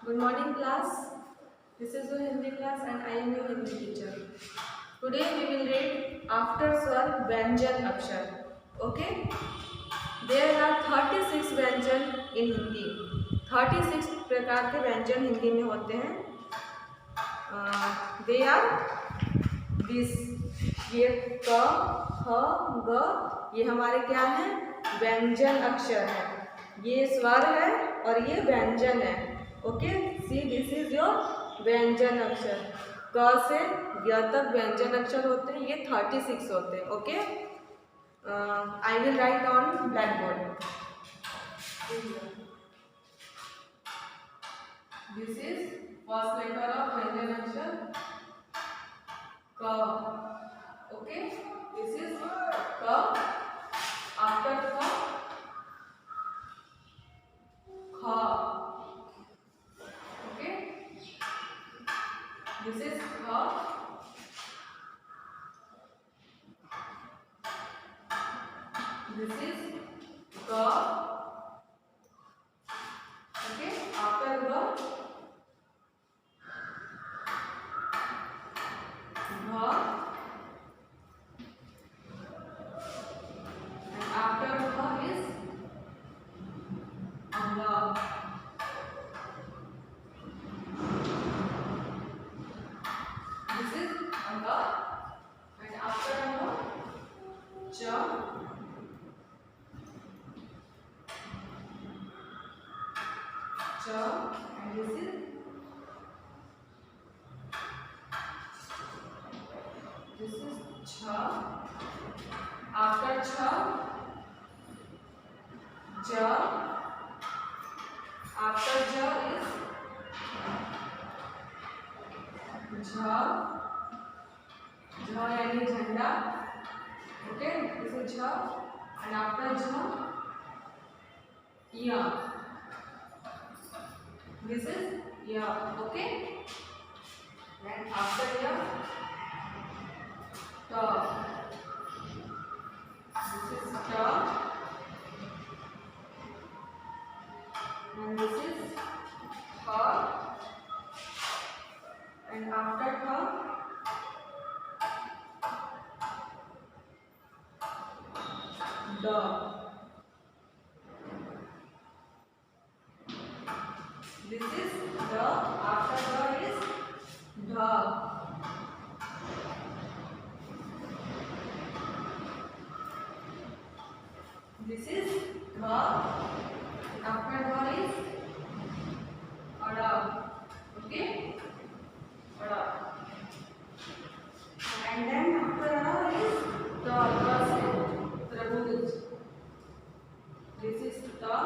Good morning, class. This is your Hindi class, and I am your Hindi teacher. Today we will read after svar Vyanjan Akshar. Okay? There are 36 व्यंजन in Hindi. 36 प्रकार के व्यंजन हिंदी में होते हैं. They are this. ये क, ख, ग ये हमारे क्या है? व्यंजन अक्षर है. ये स्वर है और ये व्यंजन है. Okay, see this is your व्यंजन अक्षर. क से य तक व्यंजन अक्षर होते हैं. ये 36 होते हैं. Okay, I will write on black board. This is first letter of व्यंजन अक्षर क. ओके, दिस इज क. आफ्टर क ख. ओके, दिस इज ख. दिस इज ग. ओके, आफ्टर ग घ. and after घ is अंग. This is anga, and after anga cha. Cha, and this is cha. After cha ja. After ja is झ. झ यानी झंडा. ओके, दिस इज झ. एंड आफ्टर झ य. दिस इज य. ओके, एंड आफ्टर य ट. दिस इज ट. एंड दिस इज ख. and after ख ड. this is ड. after ड is ढ. this is ध. after ध is अड़. okay, and then after ada is ta. Ta se trabhuj. This is ta,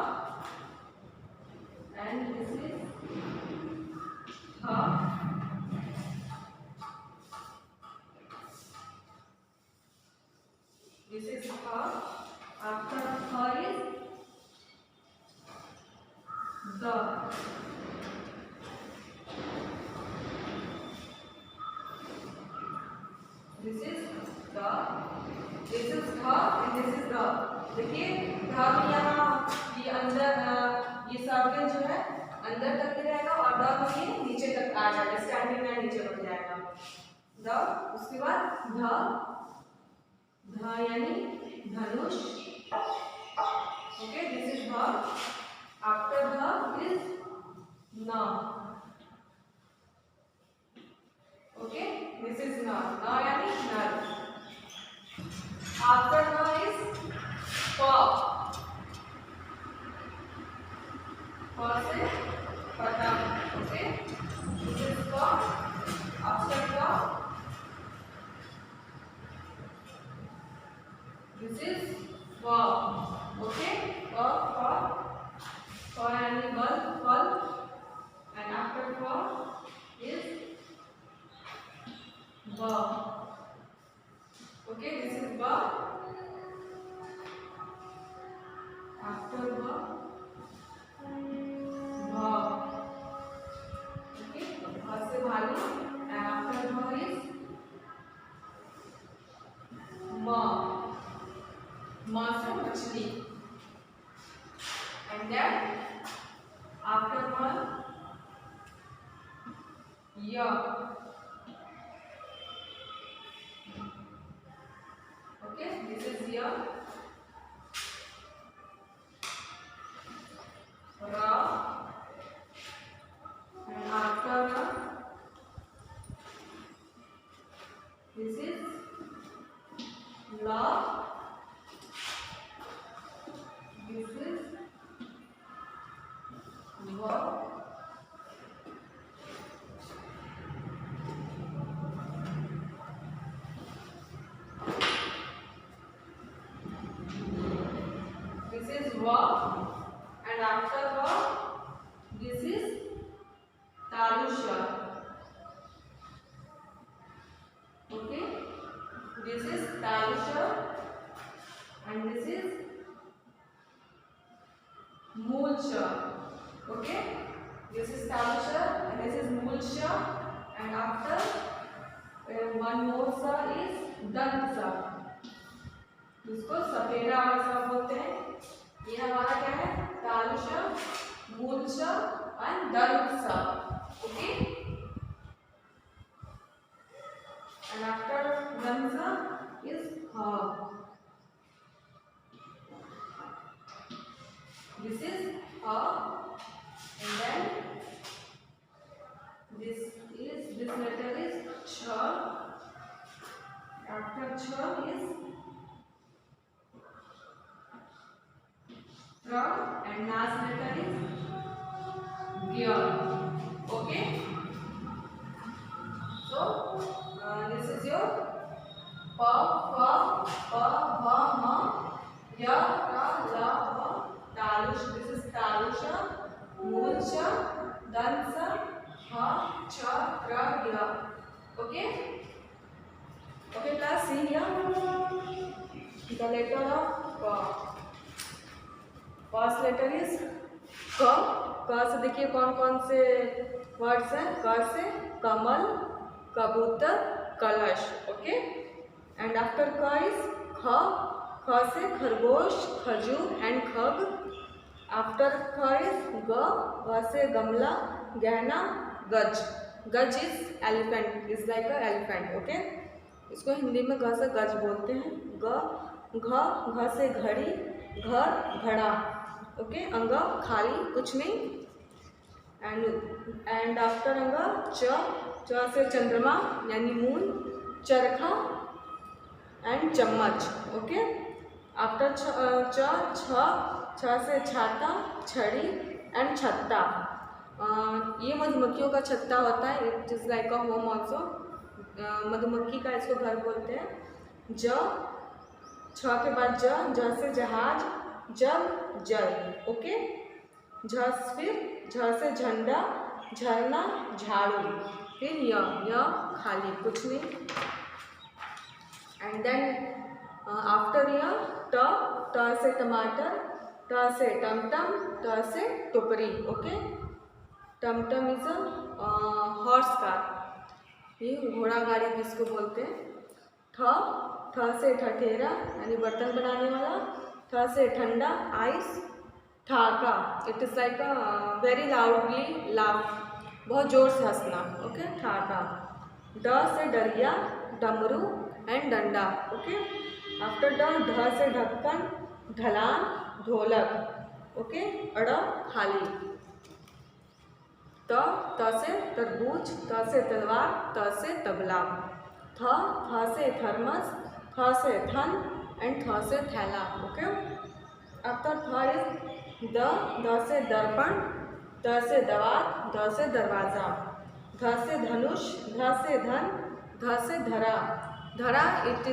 and this is tha. This is tha. After tha is da. This is the. This is the and this is the. देखिए धा में यहाँ ये अंदर ये circle जो है अंदर तक ही रहेगा और द में ये नीचे तक आ जाएगा. स्टैंडिंग में नीचे रुक जाएगा द. उसके बाद ध. ध यानी धनुष. ओके, दिस इज ध. आफ्टर ध इज न. ओके, दिस इज न. न यानी नर. आफ्टर न इज प. प से पतंग. ओके, दिस इज प. आफ्टर प दिस इज फ. ओके, प फ. फ यानी बल, फल. एंड आफ्टर फ इज ब. Okay, this is ba. After ba, bha. Okay, bha se bhalu, and after bha is ma. Ma se machli. And then after ma या, ओके, दिस इज या, रा, and after ra, this is la, this is va, this is va, and after va, this is talusha, okay, this is talusha, and this is mulsha, okay, this is talusha and this is mulsha, and after one more sa is dantsa, जिसको सफेदा सा बोलते हैं। ये हमारा क्या है, तालुषा, मूलशा एंड दंतसा, ओके, एंड आफ्टर दंतसा इज हा, दिस इज हा, and then this letter is cha, after cha is ra, and last letter is gya, okay, so this is your pa, fa, pa, va, ma, ya, ra, la, va, talush, this is talusha, mulsha, dantsa, ha, cha, ra, gya, okay, okay class, see here the letter of pa. First letter is क, क से देखिए कौन कौन से words हैं, क से कमल, कबूतर, कलश, ओके, एंड आफ्टर क इज ख, ख से खरगोश, खजूर एंड खग, आफ्टर ख इज ग, ग से गमला, गहना, गज, गज is elephant, is like a elephant, okay, इसको हिंदी में ग से गज बोलते हैं। ग, घ से घड़ी, घर, घड़ा, ओके, अंग खाली कुछ नहीं, एंड आफ्टर अंग च से चंद्रमा यानी मून, चरखा एंड चम्मच, ओके, आफ्टर छ से छाता, छड़ी एंड छत्ता, ये मधुमक्खियों का छत्ता होता है, it is like a home also, मधुमक्खी का इसको घर बोलते हैं। ज, छ के बाद ज से जहाज, जल, जल, ओके, झ से झंडा, झरना, झाड़ू, फिर य खाली कुछ नहीं, एंड देन आफ्टर य ट से टमाटर, ट से टमटम, ट से टोकरी, ओके, टमटम इज अ हॉर्स कार, ये घोड़ा गाड़ी भी इसको बोलते हैं। ठ से ठठेरा यानी बर्तन बनाने वाला, ठ से ठंडा, आइस, ठाका, it is like a very loudly laugh, बहुत जोर से हंसना, ओके, ठाका। ड से डरिया, डमरू एंड डंडा, ओके, आफ्टर ढ से ढक्कन, ढलान, ढोलक, ओके, अड़ खाली। त से तरबूज, त से तलवार, त से तबला। थ से थर्मस, थ से थन एंड थ से थैला, ओके, आफ्टर थ इज द से दर्पण, द से दवात, द से दरवाजा, ध से धनुष, ध से धन, ध से धरा, धरा इट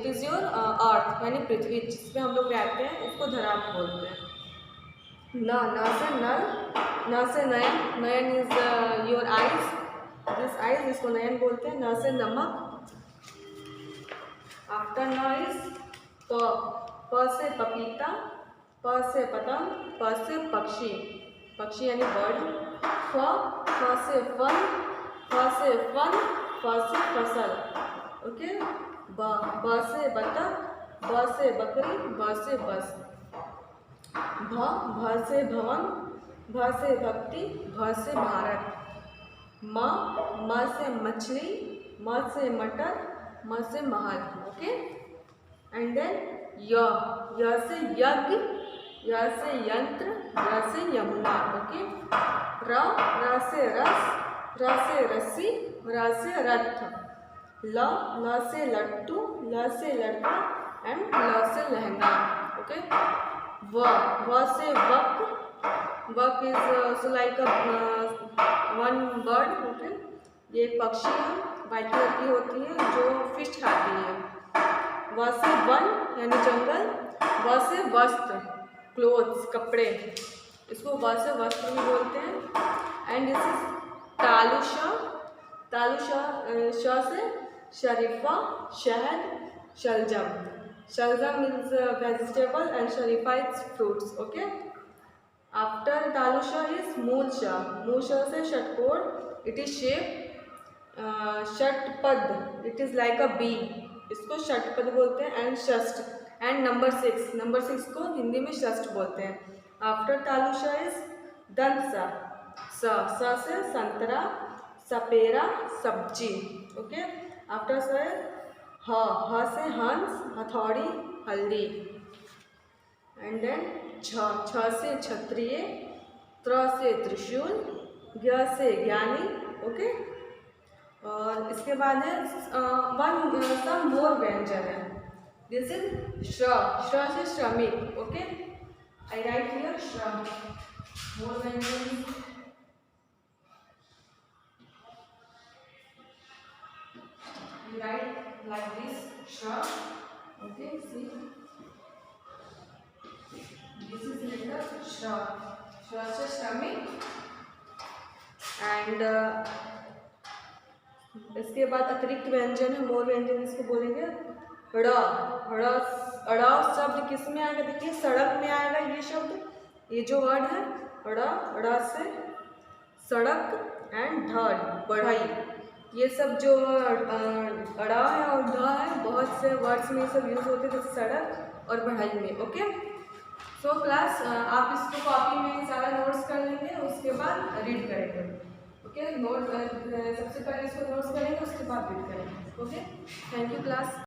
इज योर अर्थ यानी पृथ्वी जिसमें हम लोग रहते हैं, उसको धरा बोलते हैं। न से नल, न से नयन, नयन is your eyes, this eyes इसको नयन बोलते हैं। न से नमक, आफ्टर न इज प से पपीता, प से पतंग, प से पक्षी, पक्षी यानी बर्ड। फ से फल, फ से फल, फ से फसल, ओके। ब से बतख, ब से बकरी, ब से बस। भ से भवन, भ से भक्ति, भ से भारत। म से मछली, म से मटर, म से महल. ओके. एंड देन य से यज्ञ, य से यंत्र, य से यमुना. ओके. र से रस, र से रस्सी, र से रथ. ल से लट्टू, ल से लड़का एंड ल से लहंगा. ओके. व से वक, वक is like one bird. Okay. ये एक पक्षी है, वाइट कलर की होती है जो फिश खाती है. व से वन यानी जंगल. व से वस्त्र, क्लोथ्स, कपड़े, इसको व से वस्त्र भी बोलते हैं. एंड दिस इज तालुशा. तालुशा श से शरीफा, शहद, शलजम. शलजम मीन्स वेजिटेबल एंड शरीफा इज फ्रूट्स. ओके. आफ्टर तालुशा इज मूलशा. मूलशा से षटकोण, इट इज शेप षटपद, it is like a bee, इसको षटपद बोलते हैं. एंड षष्ठ एंड नंबर 6, नंबर 6 को हिंदी में षष्ठ बोलते हैं. आफ्टर तालुशा इज दंसा. स से संतरा, सपेरा, सब्जी. ओके. आफ्टर स ह से हंस, हथौड़ी, हल्दी. एंड देन छ से क्षत्रिय, त्र से त्रिशूल, ज्ञ से ज्ञानी. ओके. और इसके बाद है सम मोर व्यंजन है. दिस इज श्र से श्रमिक. ओके. आई राइट हियर श्रम. मोर व्यंजन you write like this, shra. Okay, see, this is letter shra. Shra से श्रमिक. एंड इसके बाद अतिरिक्त व्यंजन है, मोर व्यंजन इसको बोलेंगे ड़. ड़ शब्द किस में आएगा? देखिए सड़क में आएगा ये शब्द, ये जो वर्ड है ड़ से सड़क एंड ढ बढ़ाई. ये सब जो अड़ा है और ढ है, बहुत से वर्ड्स में सब यूज होते हैं जैसे सड़क और बढ़ाई में. ओके. सो क्लास आप इसको कॉपी में सारा नोट्स कर लेंगे, उसके बाद रीड करेंगे. ओके. नोट सबसे पहले इसको नोट्स करेंगे, उसके बाद रीड करेंगे. ओके. Thank you class.